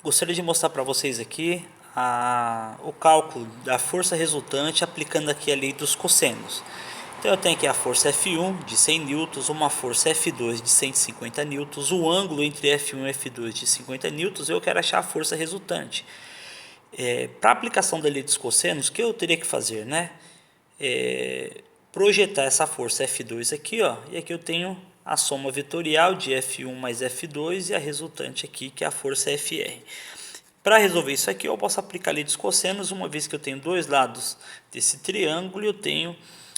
Gostaria de mostrar para vocês aqui o cálculo da força resultante aplicando aqui a lei dos cossenos. Então eu tenho aqui a força F1 de 100 newtons, uma força F2 de 150 newtons, o ângulo entre F1 e F2 de 50 newtons, eu quero achar a força resultante. Para a aplicação da lei dos cossenos, o que eu teria que fazer, né? Projetar essa força F2 aqui, ó, e aqui eu tenho a soma vetorial de F1 mais F2 e a resultante aqui, que é a força FR. Para resolver isso aqui, eu posso aplicar a lei dos cossenos, uma vez que eu tenho dois lados desse triângulo e eu tenho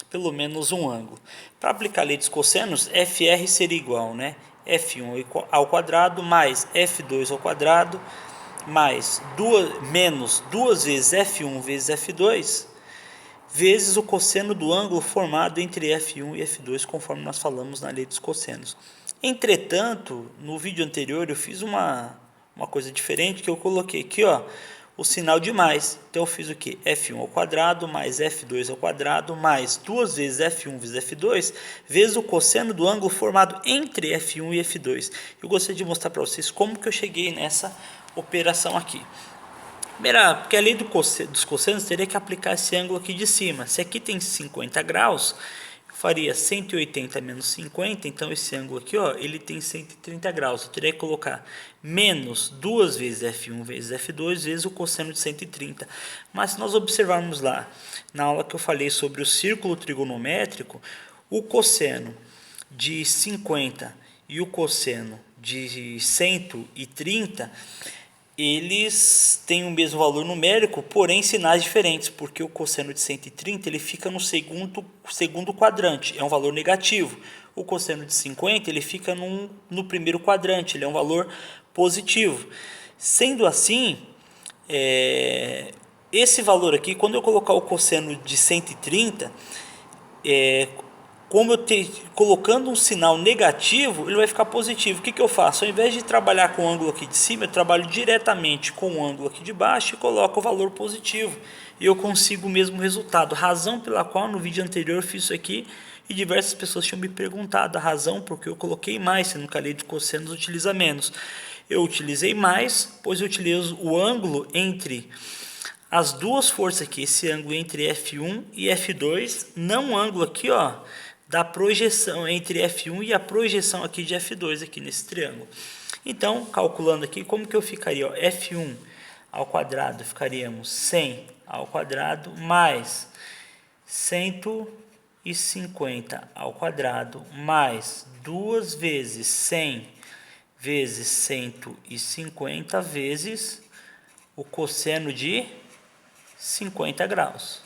pelo menos um ângulo. Para aplicar a lei dos cossenos, FR seria igual, né? F1 ao quadrado mais F2 ao quadrado mais menos 2 vezes F1 vezes F2 vezes o cosseno do ângulo formado entre F1 e F2, conforme nós falamos na lei dos cossenos. Entretanto, no vídeo anterior eu fiz uma coisa diferente, que eu coloquei aqui, ó, o sinal de mais. Então eu fiz o que? F1 ao quadrado mais F2 ao quadrado mais 2 vezes F1 vezes F2 vezes o cosseno do ângulo formado entre F1 e F2. Eu gostaria de mostrar para vocês como que eu cheguei nessa operação aqui. Porque a lei dos cossenos teria que aplicar esse ângulo aqui de cima. Se aqui tem 50 graus, eu faria 180 menos 50, então esse ângulo aqui, ó, ele tem 130 graus. Eu teria que colocar menos 2 vezes F1 vezes F2 vezes o cosseno de 130. Mas se nós observarmos lá, na aula que eu falei sobre o círculo trigonométrico, o cosseno de 50 e o cosseno de 130, eles têm o mesmo valor numérico, porém sinais diferentes, porque o cosseno de 130 ele fica no segundo quadrante, é um valor negativo. O cosseno de 50 ele fica no primeiro quadrante, ele é um valor positivo. Sendo assim, esse valor aqui, quando eu colocar o cosseno de 130, como colocando um sinal negativo, ele vai ficar positivo. O que eu faço? Ao invés de trabalhar com o ângulo aqui de cima, eu trabalho diretamente com o ângulo aqui de baixo e coloco o valor positivo. E eu consigo o mesmo resultado. Razão pela qual no vídeo anterior eu fiz isso aqui e diversas pessoas tinham me perguntado a razão porque eu coloquei mais, sendo que a lei de cossenos utiliza menos. Eu utilizei mais, pois eu utilizo o ângulo entre as duas forças aqui, esse ângulo entre F1 e F2, não o ângulo aqui, ó, da projeção entre F1 e a projeção aqui de F2 aqui nesse triângulo. Então, calculando aqui, como que eu ficaria? Ó, F1 ao quadrado, ficaríamos 100 ao quadrado mais 150 ao quadrado mais 2 vezes 100 vezes 150 vezes o cosseno de 50 graus.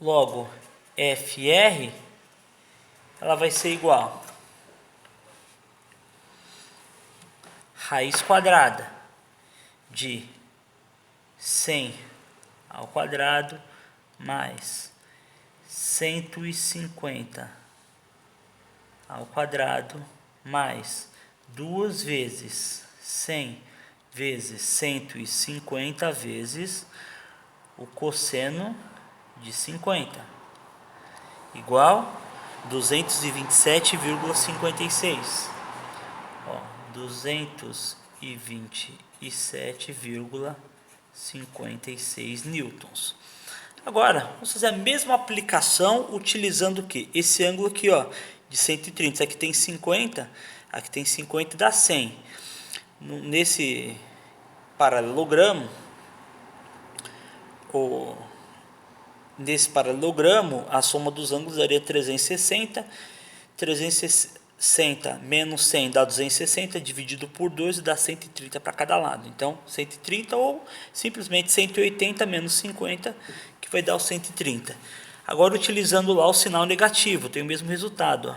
Logo, FR ela vai ser igual raiz quadrada de 100 ao quadrado mais 150 ao quadrado mais 2 vezes 100 vezes 150 vezes o cosseno de 50 igual 227,56. 227,56 newtons. Agora, vamos fazer a mesma aplicação utilizando o que? Esse ângulo aqui, ó, de 130. Aqui tem 50, aqui tem 50 dá 100. Nesse paralelogramo, a soma dos ângulos daria 360. 360 menos 100 dá 260, dividido por 2 dá 130 para cada lado. Então, 130 ou simplesmente 180 menos 50, que vai dar o 130. Agora, utilizando lá o sinal negativo, tem o mesmo resultado. Ó.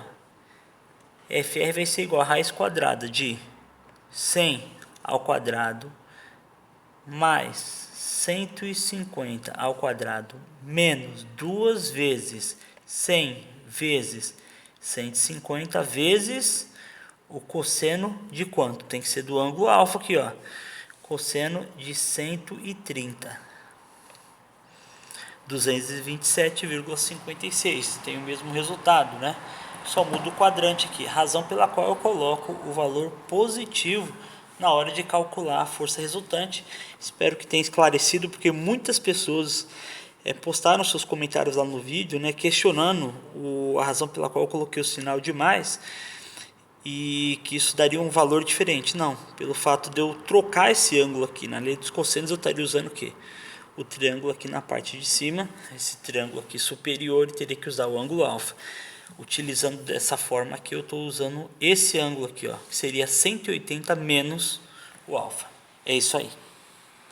FR vai ser igual a raiz quadrada de 100 ao quadrado mais 150 ao quadrado menos 2 vezes 100 vezes 150 vezes o cosseno de quanto? Tem que ser do ângulo alfa aqui, ó. Cosseno de 130. 227,56. Tem o mesmo resultado, né? Só muda o quadrante aqui. Razão pela qual eu coloco o valor positivo na hora de calcular a força resultante. Espero que tenha esclarecido, porque muitas pessoas postaram seus comentários lá no vídeo, né, questionando a razão pela qual eu coloquei o sinal de mais e que isso daria um valor diferente. Não, pelo fato de eu trocar esse ângulo aqui na lei dos cossenos, eu estaria usando o quê? O triângulo aqui na parte de cima, esse triângulo aqui superior, e teria que usar o ângulo alfa. Utilizando dessa forma aqui, eu estou usando esse ângulo aqui, ó, que seria 180 menos o alfa. É isso aí.